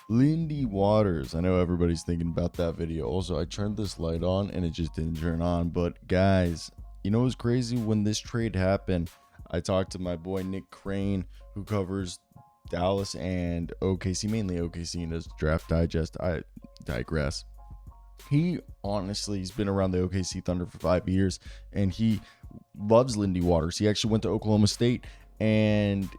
Lindy Waters. I know everybody's thinking about that video. Also, I turned this light on and it just didn't turn on. But guys, you know what's crazy? When this trade happened, I talked to my boy Nick Crane, who covers Dallas and OKC, mainly OKC in his draft digest. I digress. He honestly, he's been around the OKC Thunder for 5 years, and he loves Lindy Waters. He actually went to Oklahoma State and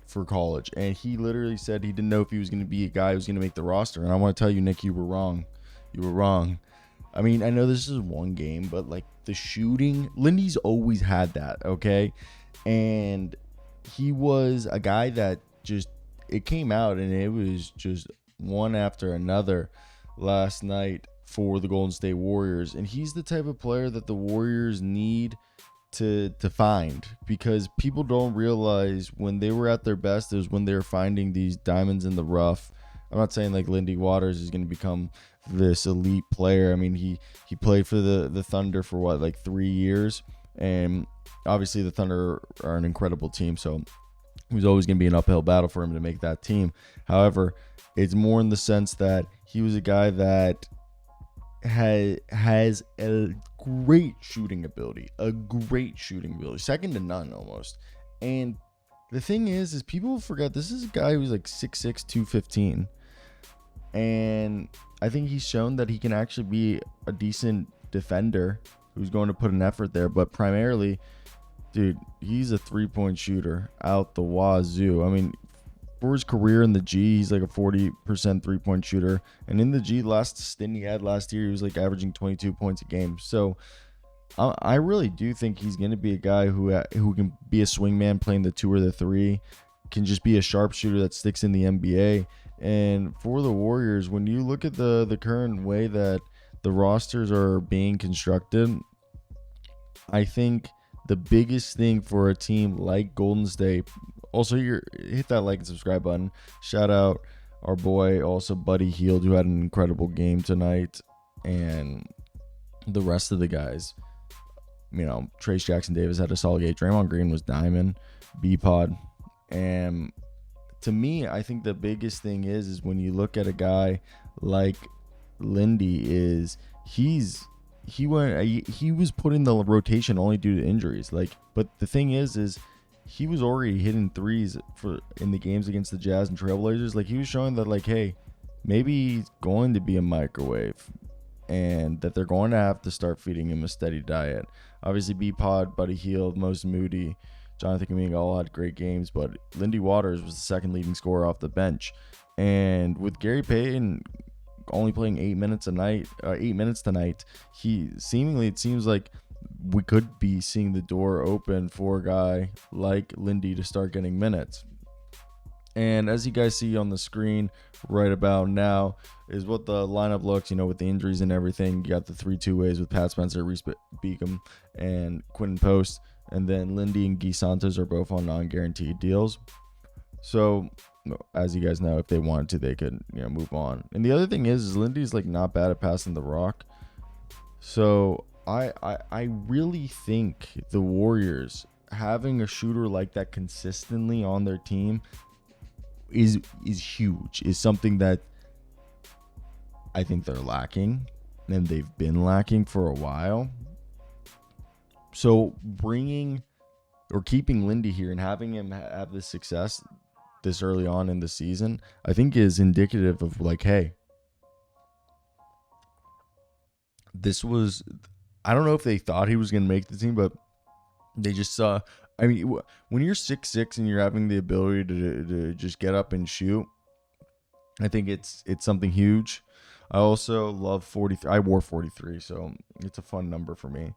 for college, and he literally said he didn't know if he was going to be a guy who was going to make the roster. And I want to tell you, Nick, you were wrong. You were wrong. I mean, I know this is one game, but like the shooting, Lindy's always had that, okay? And he was a guy that just, it came out and it was just one after another last night for the Golden State Warriors. And he's the type of player that the Warriors need to find, because people don't realize when they were at their best is when they're finding these diamonds in the rough. I'm not saying like Lindy Waters is going to become this elite player. I mean, he played for the Thunder for what, like 3 years, and obviously the Thunder are an incredible team, so it was always going to be an uphill battle for him to make that team. However, it's more in the sense that he was a guy that has a great shooting ability, second to none almost. And the thing is people forget this is a guy who's like 6'6", 215, and I think he's shown that he can actually be a decent defender who's going to put an effort there. But primarily, dude, he's a three-point shooter out the wazoo. I mean, for his career in the G, he's like a 40% three-point shooter. And in the G, last stint he had last year, he was like averaging 22 points a game. So I really do think he's going to be a guy who can be a swingman playing the 2 or the 3, can just be a sharpshooter that sticks in the NBA. And for the Warriors, when you look at the current way that the rosters are being constructed, I think the biggest thing for a team like Golden State, also hit that like and subscribe button. Shout out our boy, also Buddy Hield, who had an incredible game tonight, and the rest of the guys. You know, Trace Jackson Davis had a solid game. Draymond Green was diamond, B-Pod. And to me, I think the biggest thing is when you look at a guy like Lindy, is he was put in the rotation only due to injuries. But the thing is he was already hitting threes in the games against the Jazz and Trailblazers. Like, he was showing that, like, hey, maybe he's going to be a microwave, and that they're going to have to start feeding him a steady diet. Obviously, B-Pod, Buddy Hield, Most Moody, Jonathan Kuminga all had great games, but Lindy Waters was the second leading scorer off the bench. And with Gary Payton only playing 8 minutes tonight, it seems like we could be seeing the door open for a guy like Lindy to start getting minutes. And as you guys see on the screen right about now is what the lineup looks, with the injuries and everything. You got the 3-2 ways with Pat Spencer, Reese Beacom, and Quinton Post. And then Lindy and Guy Santos are both on non-guaranteed deals. So, as you guys know, if they wanted to, they could move on. And the other thing is Lindy's like not bad at passing the rock. So I really think the Warriors having a shooter like that consistently on their team is huge, is something that I think they're lacking, and they've been lacking for a while. So bringing or keeping Lindy here and having him have this success this early on in the season, I think is indicative of like, hey, I don't know if they thought he was going to make the team, but they just saw. I mean, when you're 6'6" and you're having the ability to just get up and shoot, I think it's something huge. I also love 43. I wore 43, so it's a fun number for me.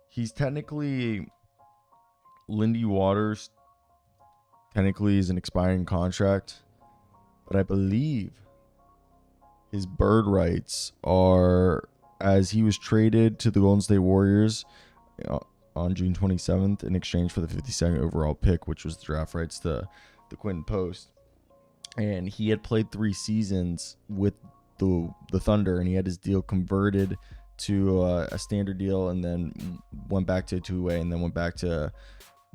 He's technically, Lindy Waters technically is an expiring contract, but I believe his bird rights are, as he was traded to the Golden State Warriors on June 27th in exchange for the 52nd overall pick, which was the draft rights to the Quinton Post. And he had played 3 seasons with the Thunder, and he had his deal converted to a standard deal, and then went back to a two-way, and then went back to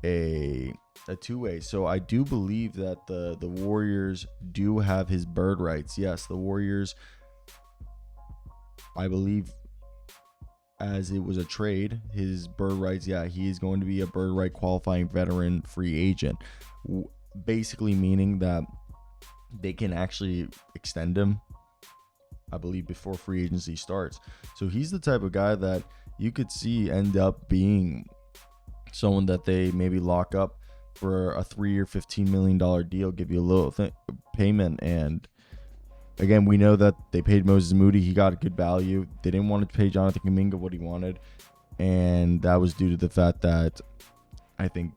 a two-way. So I do believe that the Warriors do have his bird rights. Yes, the Warriors, I believe, as it was a trade, his bird rights, yeah, he is going to be a bird right qualifying veteran free agent. Basically meaning that they can actually extend him, I believe, before free agency starts. So he's the type of guy that you could see end up being someone that they maybe lock up for a 3-year, $15 million deal, give you a little payment. And again, we know that they paid Moses Moody. He got a good value. They didn't want to pay Jonathan Kuminga what he wanted. And that was due to the fact that I think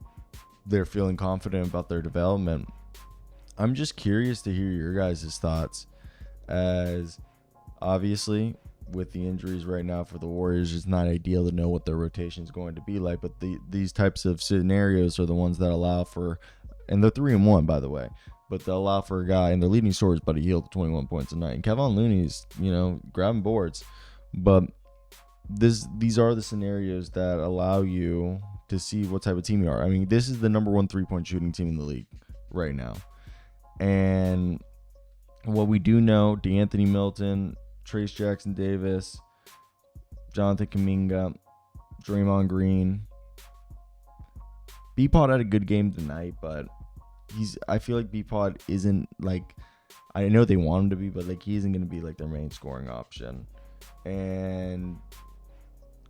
they're feeling confident about their development. I'm just curious to hear your guys' thoughts, as obviously with the injuries right now for the Warriors, it's not ideal to know what their rotation is going to be like. But these types of scenarios are the ones that allow for, and they're 3-1 by the way, but they allow for a guy, and their leading scorer is Buddy Hield, 21 points a night, and Kevon Looney's, grabbing boards. But these are the scenarios that allow you to see what type of team you are. I mean, this is the number 1 3-point shooting team in the league right now. And what we do know, DeAnthony Milton, Trace Jackson Davis, Jonathan Kuminga, Draymond Green. B-Pod had a good game tonight, but I feel like B-Pod isn't like, I know they want him to be, but like he isn't going to be like their main scoring option. And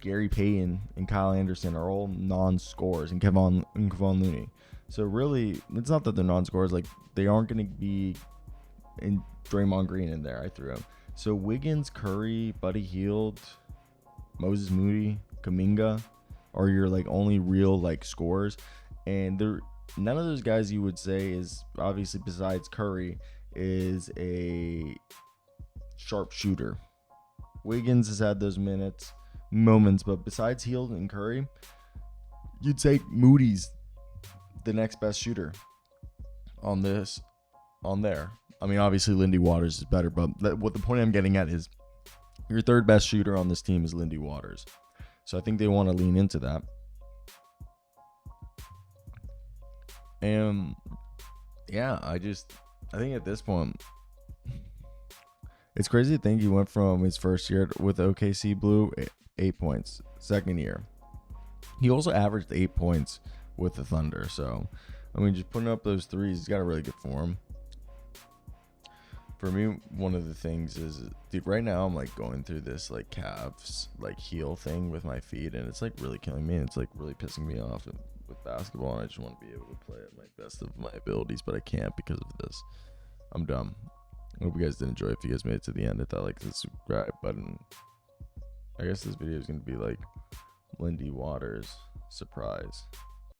Gary Payton and Kyle Anderson are all non-scorers, and Kevon Looney. So really, it's not that they're non-scorers. Like, they aren't going to be in Draymond Green in there. I threw him. So Wiggins, Curry, Buddy Hield, Moses Moody, Kuminga are your like only real like scorers. And none of those guys you would say is, obviously besides Curry, is a sharpshooter. Wiggins has had those moments, but besides Hield and Curry, you'd say Moody's the next best shooter on there. I mean, obviously Lindy Waters is better, but what the point I'm getting at is your third best shooter on this team is Lindy Waters. So I think they want to lean into that. And yeah, I think at this point, it's crazy to think he went from his first year with OKC Blue, 8 points, second year. He also averaged 8 points with the Thunder. So, I mean, just putting up those threes, he's got a really good form. For me, one of the things is, dude, right now I'm like going through this like calves like heel thing with my feet, and it's like really killing me. And it's like really pissing me off with basketball, and I just want to be able to play at my best of my abilities, but I can't because of this. I'm dumb. I hope you guys did enjoy. If you guys made it to the end, hit that like the subscribe button. I guess this video is going to be like Lindy Waters surprise.